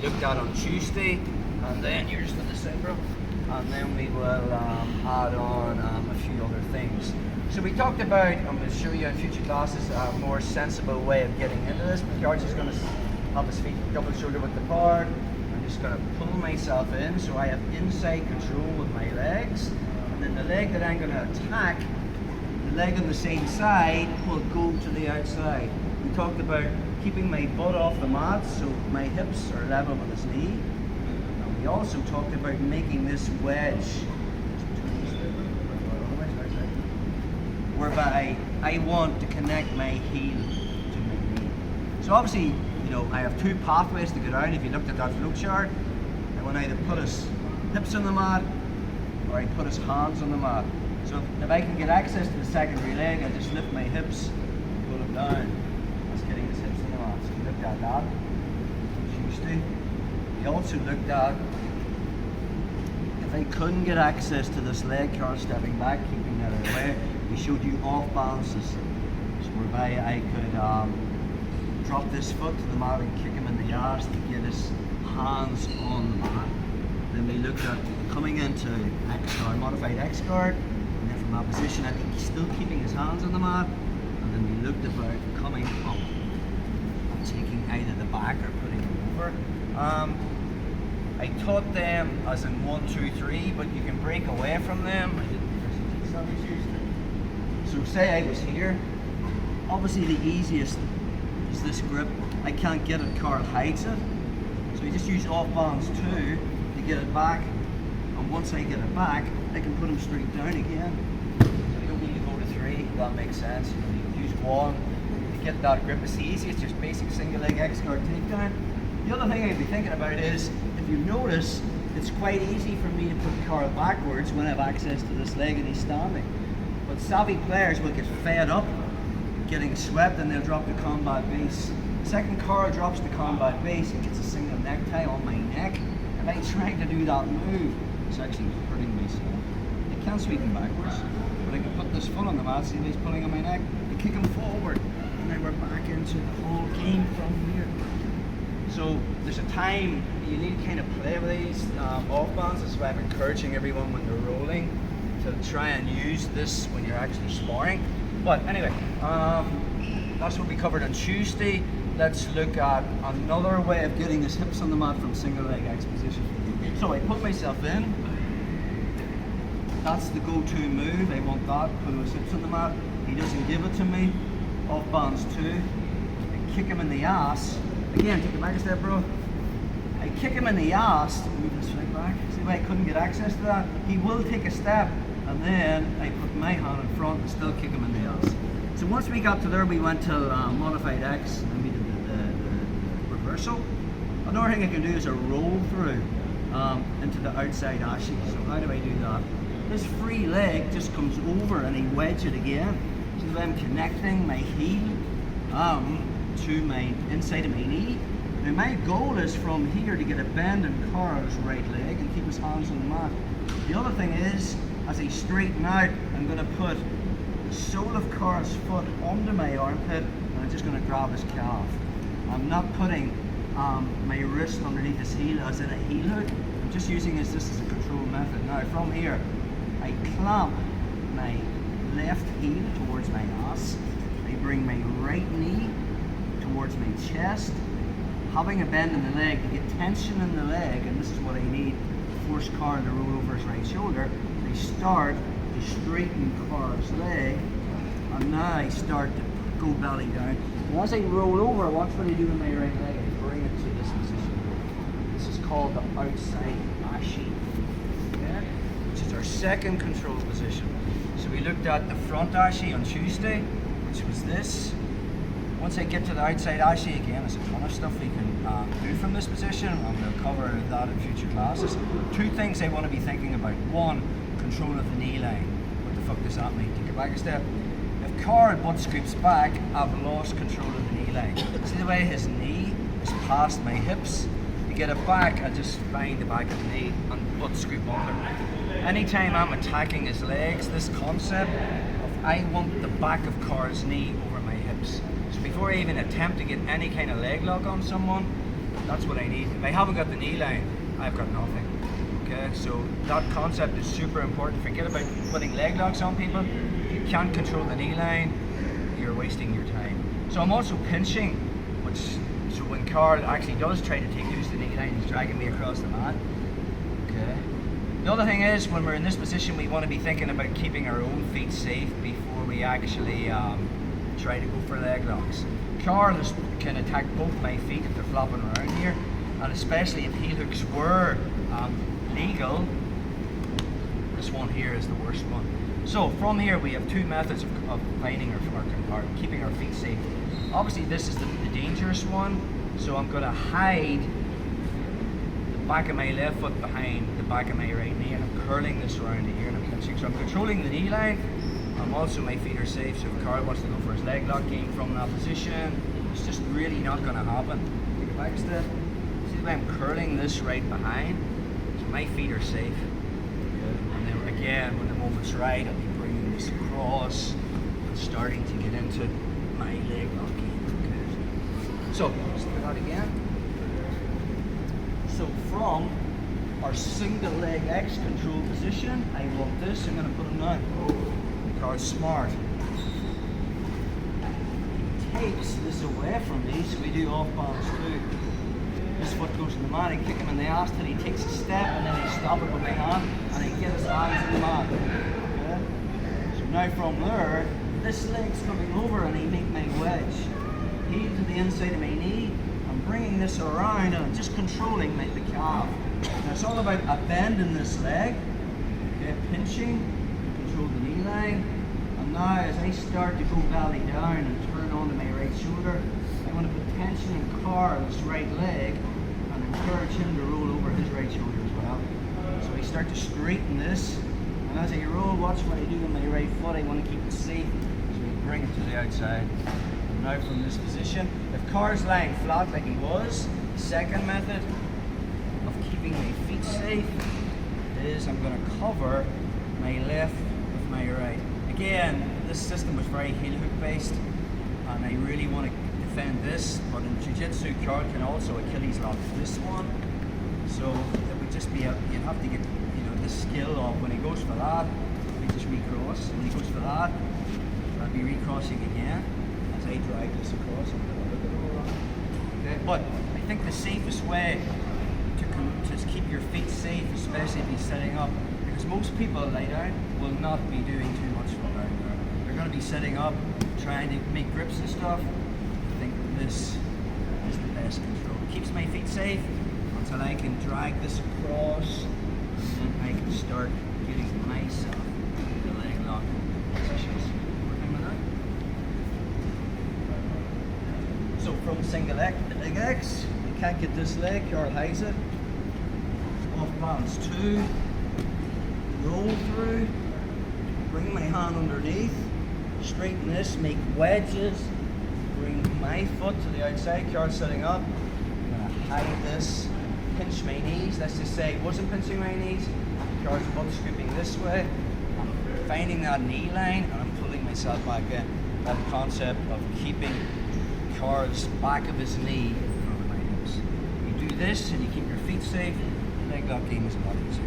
looked at on Tuesday, and then you're just going to say, bro, and then we will add on a few other things. So we talked about, I'm going to show you in future classes, a more sensible way of getting into this. George is going to have his feet double shoulder width apart. I'm just going to pull myself in so I have inside control with my legs, and then the leg that I'm going to attack, the leg on the same side, will go to the outside. We talked about keeping my butt off the mat so my hips are level with his knee. And we also talked about making this wedge whereby I want to connect my heel to my knee. So obviously, you know, I have two pathways to get down. If you looked at that flow chart, I want either put his hips on the mat or I put his hands on the mat. So if I can get access to the secondary leg, I just lift my hips, pull them down. That's getting his hips on the mat. So we looked at that on Tuesday. We also looked at if I couldn't get access to this leg, Carl stepping back, keeping that away. We showed you off balances, so whereby I could drop this foot to the mat and kick him in the arse to get his hands on the mat. Then we looked at coming into modified X guard, and then from that position I think he's still keeping his hands on the mat, and then we looked about coming up and taking either the back or putting him over. I taught them as in 1, 2, 3, but you can break away from them. So say I was here, obviously the easiest is this grip. I can't get it, Carl hides it. So you just use off balance 2 to get it back. And once I get it back, I can put him straight down again. So you don't need to go to 3, if that makes sense. You use 1 to get that grip. It's the easiest, just basic single leg X guard takedown. The other thing I'd be thinking about is, if you notice, it's quite easy for me to put Carl backwards when I have access to this leg and he's standing. But savvy players will get fed up getting swept and they'll drop the combat base. The second Carl drops the combat base and gets a single necktie on my neck, and I'm trying to do that move, it's actually hurting myself. I can't sweep him backwards, but I can put this foot on the mat, see if he's pulling on my neck, and kick him forward, and then we're back into the whole game from here. So there's a time you need to kind of play with these off balances. That's why I'm encouraging everyone when they're rolling to try and use this when you're actually sparring. But anyway, that's what we covered on Tuesday. Let's look at another way of getting his hips on the mat from single leg X position. So I put myself in. That's the go-to move. I want that, put his hips on the mat. He doesn't give it to me. Off balance 2. I kick him in the ass. Again, take it back a step, bro. I kick him in the ass, move this right back. See why I couldn't get access to that? He will take a step, and then I put my hand in front and still kick him in the ass. So once we got to there, we went to modified X, and we did the reversal. Another thing I can do is a roll through into the outside Ashi. So how do I do that? This free leg just comes over and I wedge it again. So that I'm connecting my heel to my inside of my knee. Now my goal is from here to get a bend in Carl's right leg and keep his hands on the mat. The other thing is, as I straighten out, I'm going to put the sole of Carl's foot under my armpit and I'm just going to grab his calf. I'm not putting my wrist underneath his heel as in a heel hook. I'm just using this as a control method. Now from here, I clamp my left heel towards my ass. I bring my right knee towards my chest, having a bend in the leg to get tension in the leg, and this is what I need to force Carl to roll over his right shoulder. I start to straighten Carl's leg, and now I start to go belly down. And as I roll over, watch what I do with my right leg. I bring it to this position. This is called the outside Ashi, okay? Which is our second control position. So we looked at the front Ashi on Tuesday, which was this. Once I get to the outside Ashi again, there's a ton of stuff we can do from this position, and we'll cover that in future classes. 2 things I want to be thinking about. 1, control of the knee line. What the fuck does that mean? Take it back a step. If Carl butt scoops back, I've lost control of the knee line. See the way his knee is past my hips? To get it back, I just find the back of the knee and butt scoop under. Anytime I'm attacking his legs, this concept of I want the back of Carl's knee over my hips. So before I even attempt to get any kind of leg lock on someone, That's what I need. If I haven't got the knee line, I've got nothing. Okay, so that concept is super important. Forget about putting leg locks on people. If you can't control the knee line, you're wasting your time. So I'm also pinching, so when Carl actually does try to use the knee line, he's dragging me across the mat. Okay. The other thing is, when we're in this position, we want to be thinking about keeping our own feet safe before we actually try to go for leg locks. Carl can attack both my feet if they're flopping around here, and especially if heel hooks were legal. This one here is the worst one. So from here we have two methods of finding or keeping our feet safe. Obviously this is the dangerous one, so I'm going to hide the back of my left foot behind the back of my right knee, and I'm curling this around here and I'm pinching. So I'm controlling the knee line. Also my feet are safe, so if Carl wants to go for his leg lock game from that position, it's just really not going to happen. Take a back step. See the way I'm curling this right behind? So my feet are safe. Good. And then again, when the moment's right, I'll be bringing this across and starting to get into my leg lock game. Okay. So, let's do that again. So from our single leg X control position, I want this, I'm going to put him down. Carl's smart. He takes this away from me, so we do off balance too. This foot goes to the mat, I kick him in the ass till he takes a step, and then I stop it with my hand, and I get his hands in the mat. Okay? So now from there, this leg's coming over and I make my wedge. Heel to the inside of my knee, I'm bringing this around and I'm just controlling the calf. Now it's all about a bend in this leg, okay, pinching, control the knee line, and now as I start to go belly down and turn onto my right shoulder, I want to put tension in Carl's right leg and encourage him to roll over his right shoulder as well. So I start to straighten this, and as I roll, watch what I do with my right foot. I want to keep it safe, so I bring it to the outside. And now from this position, if Carl's lying flat like he was, the second method of keeping my feet safe is I'm going to cover my left with my right. Again, this system was very heel hook based, and I really want to defend this, but in Jiu-Jitsu, Carl can also Achilles lock this one. So it would just be, you'd have to get the skill of when he goes for that, we just recross. When he goes for that, I'll be recrossing again as I drag this across. Okay. But I think the safest way to keep your feet safe, especially if he's setting up, because most people lie down will not be doing too much from down there. They're going to be setting up, trying to make grips and stuff. I think this is the best control. It keeps my feet safe until I can drag this across, and I can start getting myself the leg lock positions. So from single leg X, you can't get this leg, Carl hides it. Off balance 2, roll through, bring my hand underneath, straighten this, make wedges, bring my foot to the outside, Carl's setting up. I'm going to hide this, pinch my knees. Let's just say I wasn't pinching my knees, Carl's butt scooping this way. I'm finding that knee line and I'm pulling myself back in. That concept of keeping Carl's back of his knee in front of my hips. You do this and you keep your feet safe, leg lock game is a lot easier.